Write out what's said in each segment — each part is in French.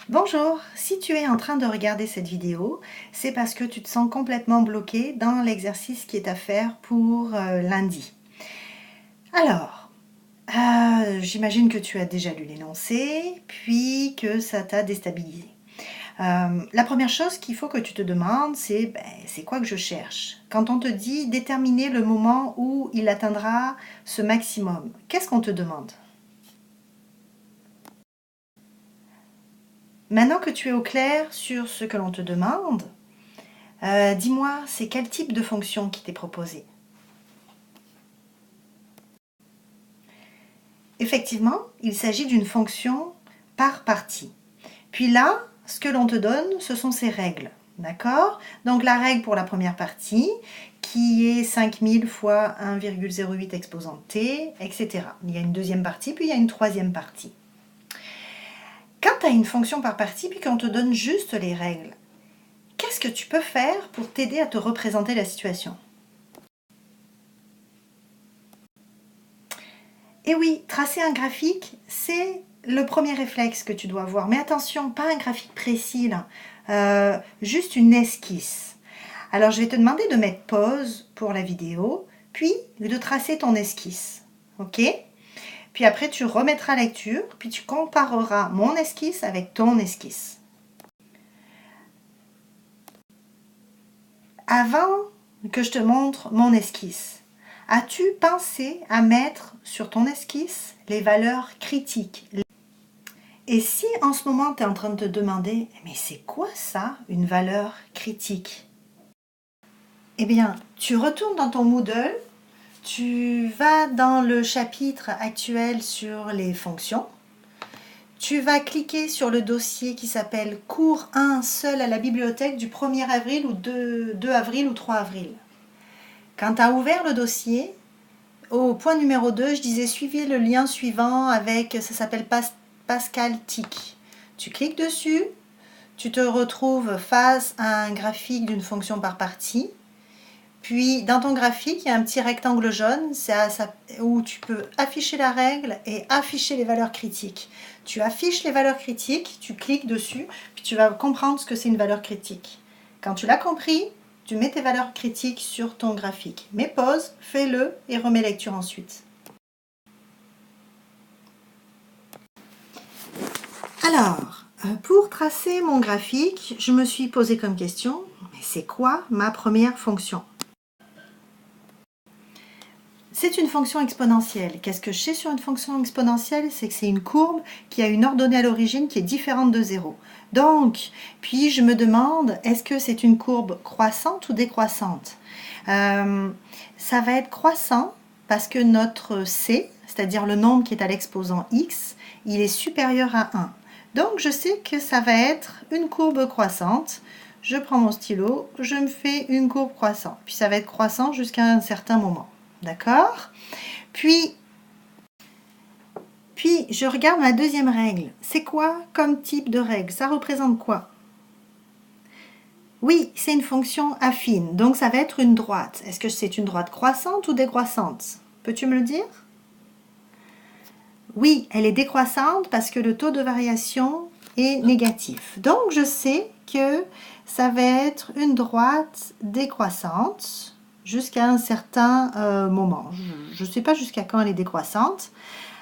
Bonjour, si tu es en train de regarder cette vidéo, c'est parce que tu te sens complètement bloqué dans l'exercice qui est à faire pour lundi. Alors, j'imagine que tu as déjà lu l'énoncé, puis que ça t'a déstabilisé. La première chose qu'il faut que tu te demandes, c'est quoi que je cherche? Quand on te dit déterminer le moment où il atteindra ce maximum, qu'est-ce qu'on te demande? Maintenant que tu es au clair sur ce que l'on te demande, dis-moi, c'est quel type de fonction qui t'est proposé? Effectivement, il s'agit d'une fonction par partie. Puis là, ce que l'on te donne, ce sont ces règles. D'accord? Donc la règle pour la première partie, qui est 5000 fois 1,08 exposant t, etc. Il y a une deuxième partie, puis il y a une troisième partie. Quand tu as une fonction par partie, puis qu'on te donne juste les règles, qu'est-ce que tu peux faire pour t'aider à te représenter la situation? Et oui, tracer un graphique, c'est le premier réflexe que tu dois avoir. Mais attention, pas un graphique précis, là. Juste une esquisse. Alors, je vais te demander de mettre pause pour la vidéo, puis de tracer ton esquisse. OK? Puis après, tu remettras lecture, puis tu compareras mon esquisse avec ton esquisse. Avant que je te montre mon esquisse, as-tu pensé à mettre sur ton esquisse les valeurs critiques? Et si en ce moment tu es en train de te demander, mais c'est quoi ça, une valeur critique? Eh bien, tu retournes dans ton Moodle, tu vas dans le chapitre actuel sur les fonctions, tu vas cliquer sur le dossier qui s'appelle cours 1 seul à la bibliothèque du 1er avril ou 2 avril ou 3 avril. Quand tu as ouvert le dossier, au point numéro 2, je disais suivez le lien suivant avec, ça s'appelle Pascal Tic. Tu cliques dessus, tu te retrouves face à un graphique d'une fonction par partie. Puis dans ton graphique, il y a un petit rectangle jaune où tu peux afficher la règle et afficher les valeurs critiques. Tu affiches les valeurs critiques, tu cliques dessus, puis tu vas comprendre ce que c'est une valeur critique. Quand tu l'as compris, tu mets tes valeurs critiques sur ton graphique. Mets pause, fais-le et remets lecture ensuite. Alors, pour tracer mon graphique, je me suis posé comme question, mais c'est quoi ma première fonction? C'est une fonction exponentielle. Qu'est-ce que je sais sur une fonction exponentielle? C'est que c'est une courbe qui a une ordonnée à l'origine qui est différente de 0. Donc, puis je me demande, est-ce que c'est une courbe croissante ou décroissante? Ça va être croissant parce que notre c, c'est-à-dire le nombre qui est à l'exposant x, il est supérieur à 1. Donc, je sais que ça va être une courbe croissante. Je prends mon stylo, je me fais une courbe croissante. Puis ça va être croissant jusqu'à un certain moment. D'accord? Puis, je regarde ma deuxième règle. C'est quoi comme type de règle? Ça représente quoi? Oui, c'est une fonction affine, donc ça va être une droite. Est-ce que c'est une droite croissante ou décroissante? Peux-tu me le dire? Oui, elle est décroissante parce que le taux de variation est négatif. Donc, je sais que ça va être une droite décroissante jusqu'à un certain moment. Je ne sais pas jusqu'à quand elle est décroissante.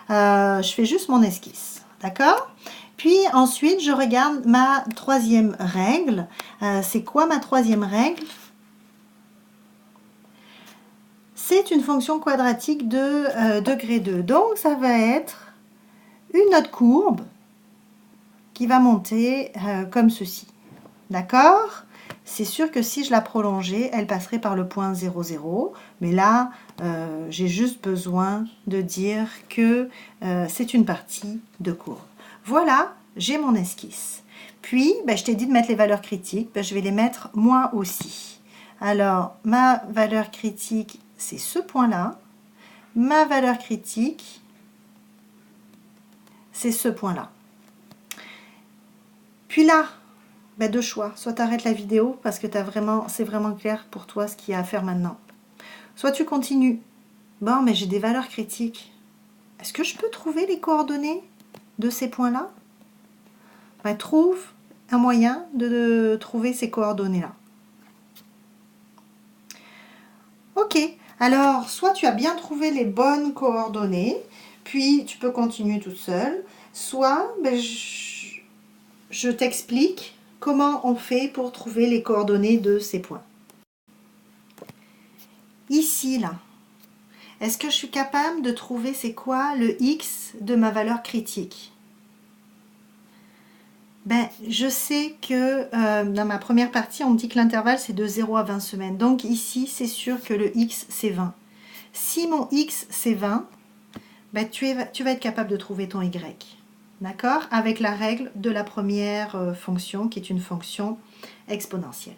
Je fais juste mon esquisse. D'accord? Puis ensuite, je regarde ma troisième règle. C'est quoi ma troisième règle? C'est une fonction quadratique de degré 2. Donc, ça va être une autre courbe qui va monter comme ceci. D'accord? C'est sûr que si je la prolongeais, elle passerait par le point 0, 0. Mais là, j'ai juste besoin de dire que c'est une partie de courbe. Voilà, j'ai mon esquisse. Puis, je t'ai dit de mettre les valeurs critiques. Je vais les mettre moi aussi. Alors, ma valeur critique, c'est ce point-là. Ma valeur critique, c'est ce point-là. Puis là, deux choix. Soit tu arrêtes la vidéo parce que c'est vraiment clair pour toi ce qu'il y a à faire maintenant. Soit tu continues. Bon, mais j'ai des valeurs critiques. Est-ce que je peux trouver les coordonnées de ces points-là? Ben, trouve un moyen de trouver ces coordonnées-là. Ok, alors soit tu as bien trouvé les bonnes coordonnées, puis tu peux continuer toute seule, soit ben, je t'explique comment on fait pour trouver les coordonnées de ces points. Ici, là, est-ce que je suis capable de trouver c'est quoi le x de ma valeur critique? Ben, je sais que dans ma première partie, on me dit que l'intervalle c'est de 0 à 20 semaines. Donc ici, c'est sûr que le x c'est 20. Si mon x c'est 20, ben, tu vas être capable de trouver ton y. D'accord? Avec la règle de la première fonction qui est une fonction exponentielle.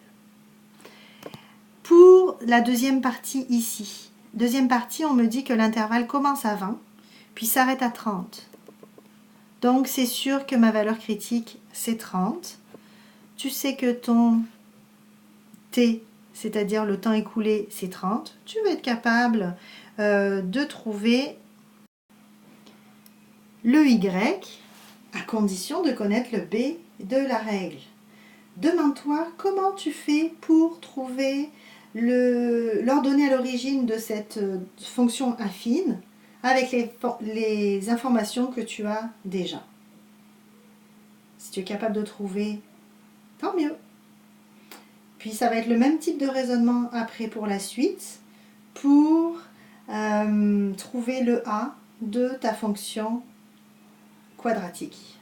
Pour la deuxième partie ici, deuxième partie, on me dit que l'intervalle commence à 20, puis s'arrête à 30. Donc c'est sûr que ma valeur critique c'est 30. Tu sais que ton t, c'est-à-dire le temps écoulé, c'est 30. Tu vas être capable de trouver le y à condition de connaître le b de la règle. Demande-toi comment tu fais pour trouver l'ordonnée à l'origine de cette fonction affine avec les informations que tu as déjà. Si tu es capable de trouver, tant mieux. Puis ça va être le même type de raisonnement après pour la suite, pour trouver le a de ta fonction quadratique.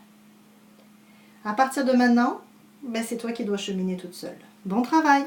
À partir de maintenant, ben c'est toi qui dois cheminer toute seule. Bon travail!